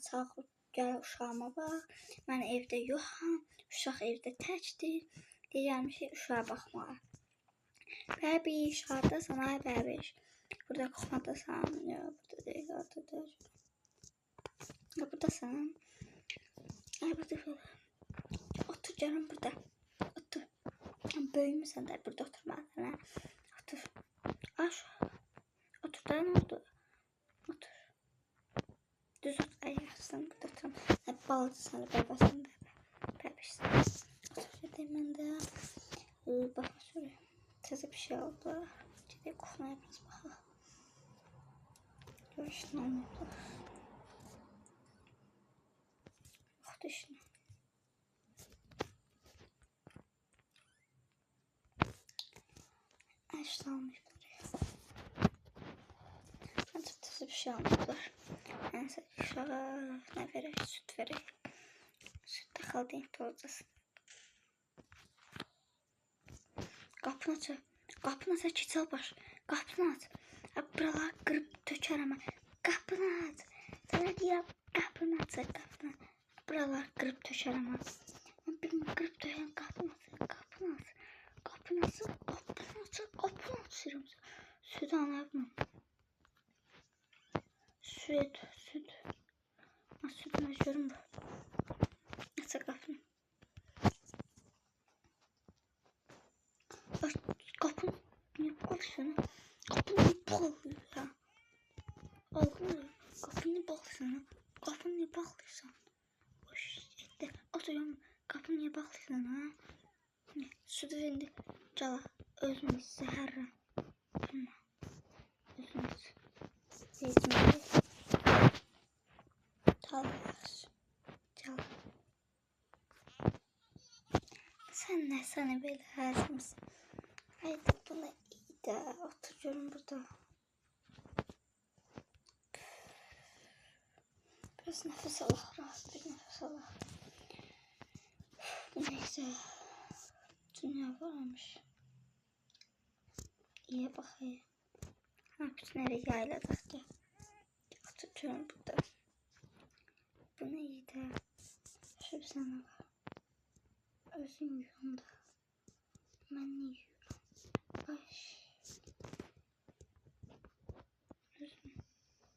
çağır, gəl uşağıma bax. Mən evdə yoxam, uşaq evdə təkdir. Deyirəm uşağa baxmağa. Bəbiş, hardasan ay bəbiş? Burada kuxmadasan, yox, burada deyil, oradadır. Buradasan. Ay, burada. Otur canım burada. Otur. Böyümüsən də burada oturmadın, hə? Otur. Aş. Otur da, nə oldu? Otur. Düz otur, ayarsın, burada oturam. Balacasan, bəbəsən, bəbişsən. Otur, gedəyim mən də. Bax, şöyle. Təzə bir şey oldu. Gedək kuxmaya biraz baxaq. Görüşün olmayıblar. Bax, düşünün. İşte almışlar. Açıkçası bir şey almışlar. Neyse uşağa ne verək? Süt verək. Süt də xaldiyində olacaq. Qapını aç. Qapını aç, keçəl baş. Qapını aç. Buralar qırıb tökərəm. Qapını aç. Sənə deyirəm, qapını aç, qapını. Buralar qırıb tökərəm. Mən bilməm, qırıb tökərəm, qapını aç. Qapını aç. Qapını aç. Qapını aç. Qapını açıram. Süt anlayabım. Süt. Süt məcburum bu. Aç qapını. Qapını niyə bağlıysan? Qapını niyə bağlıysan? Ağlayır. Qapını niyə bağlıysan? Qapını niyə bağlıysan? Boş etdi. Oturuyorum. Qapını niyə bağlıysan, ha? Sütü indi. Cala. Özümüz zəhərlə. Özümüz. Bezməli. Çalır. Cala. Sen ne sana böyle hazırsın? Haydi buna iyi de oturuyorum burada. Biraz nefes al, rahat bir nefes al. Neyse. Dünya varmış. İyi bakayım. Bütün evi yayladık da. Oturuyorum burada. Bu ne iyi de. Şu sana bak. Özüm yiyorum da. Ben ne yiyorum? Ay.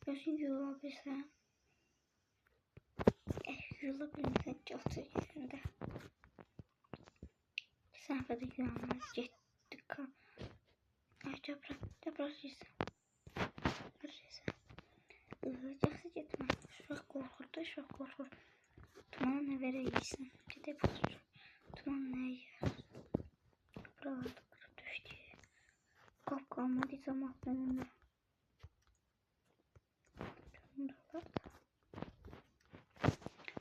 Özüm yiyorum. Yılabilirsen otur yerinde. Sen de yiyemez. Gittik. Ay çapraz yiysen. Yaxşı gitmə. Uşaq qorxur. Tuman nə verəyirsən? Gedək baxır. Tuman nə yer? Buralarda qırıb düşdü. Qap qalmadı cəmaatın önündə.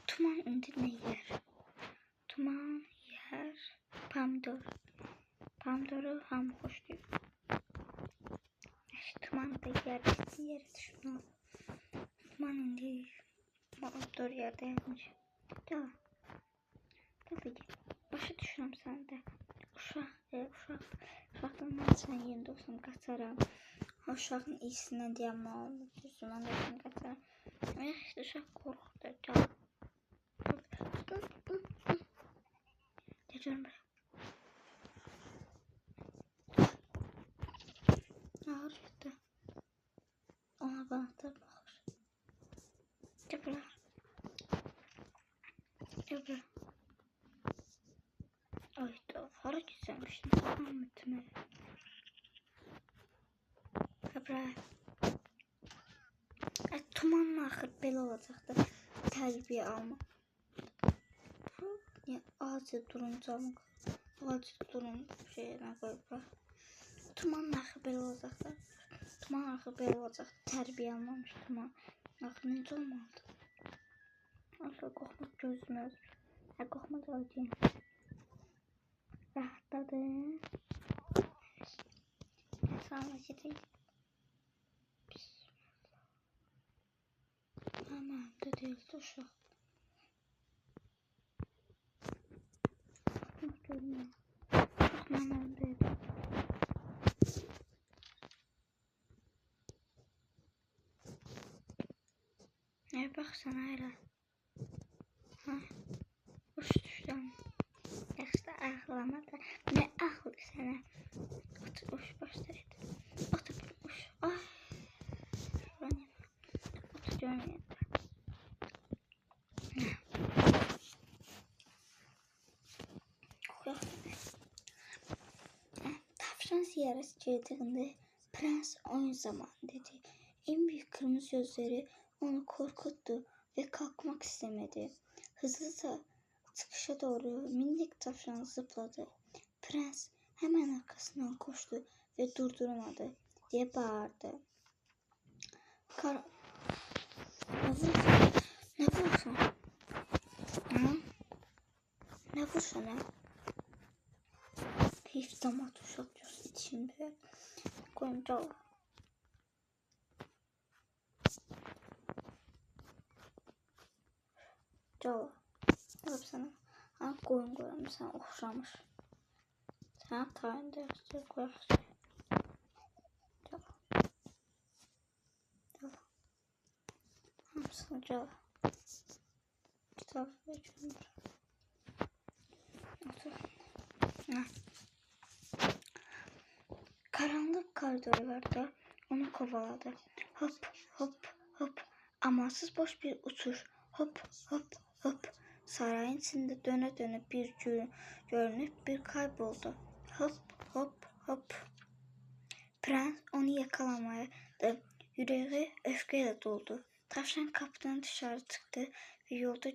Tuman indi nə yer? Tuman yer pomidor. Pomidoru hamı xoşlayır. Tuman da yer istəyir düşünür. Tuman indi pomidor yerde yazmış. Tamam. Tabii ki. Başa düşürəm səndə. Uşaqdan mən sən yerində olsam qaçaram. Uşağın iyisindən deyəm olmur. Düzdür, mən də sən qaçaram. İşte uşaq qorxudur. Tamam. Gecəm bırak. Ağır gitti. Ona bana da baxır. Gel bırak. Ay da hara gitsəmişdim. Tamam ütümə. Bırak. Tumanla axır belə olacaqdı. Tərbiyə alma. Acı duruncam. Acı durum şeyinə qoyublar. Tumanla axır belə olacaqdı. Tuman axır belə olacaqdı. Tərbiyə almamış tuman. Axır necə olmalıdır? Asla qorxmaq gözümüz. Qorxmaq öldüyüm. Rahatladın. Sonra gedək. Aman da deyildi uşaq. Görmüyor. Aman öldüydü. Bax sana hele. Ha, uç düştüm. Yaxşı ağlamadı. Ne ağlı sana. Otur uç başlaydı. Otur uç. Ay. Otur görmeyeyim. Tavşan ziyaret edildiğinde prens oyun zamanı dedi. En büyük kırmızı gözleri onu korkuttu ve kalkmak istemedi. Hızlıca çıkışa doğru minik tavşan zıpladı. Prens hemen arkasından koştu ve durduramadı diye bağırdı. Ne vursun? Ne vursun? Ha? Ne vursun ha? Hiç damat uşatıyorsun içimde. Koyunca Cava. Alıp sana. Ha koyun koyalım sen oxşamış. Sen tayında yaxşı koyarsın. Cava. Cava. Hamısını cava. Kitap ve cümle. Otur. Ha. Karanlık koridorlarda onu kovaladı. Hop hop hop. Amansız boş bir uçuş. Hop hop hop. Sarayın içinde döne döne bir görünüp bir kayboldu. Hop hop hop. Prens onu yakalamaya da yüreği öfkeyle doldu. Tavşan kapıdan dışarı çıktı ve yolda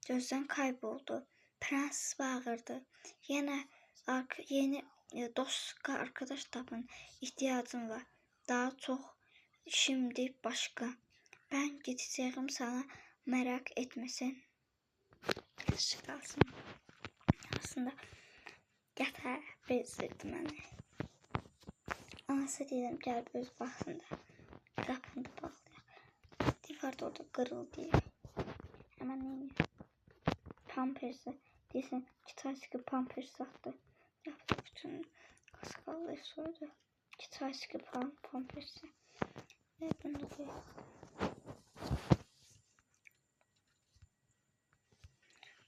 gözden kayboldu. Prens bağırdı. Yeni dost arkadaş tapın. İhtiyacım var. Daha çok şimdi başka. Ben gideceğim sana merak etmesin. Kalsın. Aslında yeter bezdirdim beni. Anası dedim gel göz baksın da. Kapını da bağlıyor. Divarda orada kırıldı. Hemen neyini? Pampersi. Desin çıtay sıkı pampers sattı. Yaptı bütün kaskallığı sordu. Çıtay sıkı pampersi. Ve bunu da koyuyor.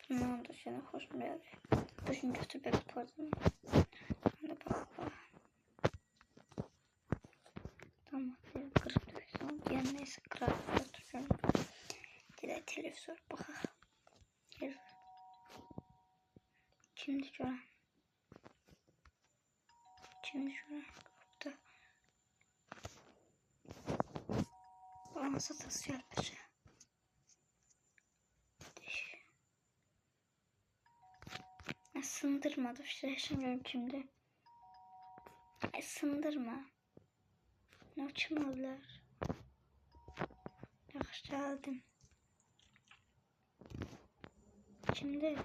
Bundan da şuna hoşuma yarıyor. Duşun götür bebek pardon. Hadi bak. Tamam. Kırık televizyon. Yani neyse kırık götürüyorum. Gide televizyon bak. Şimdi şöyle. Kapıda. Bana satası yapmış. Sındırmadı. Yaşamıyorum şimdi. Sındırma. Ne uçmalılar. Yaxşı aldım. Şimdi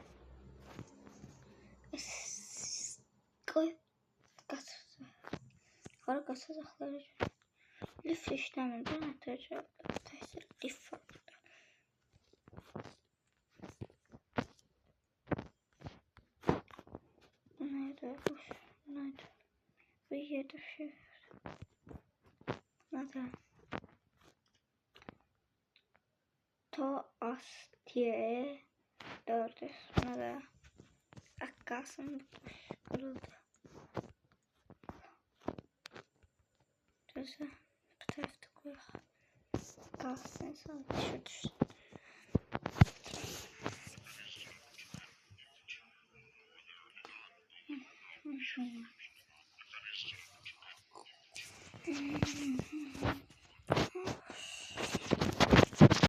koy kasası. Kara kasacakları. Lif işlemini ben atacağım. Tesir lif var burada. Bu neydi? Bu neydi? Bu yedi şey. Neden? To as diye 400. Buna da akkasın kırıldı. Düzü bu tarafta koyalım. Kalsın sonra şu düşsün.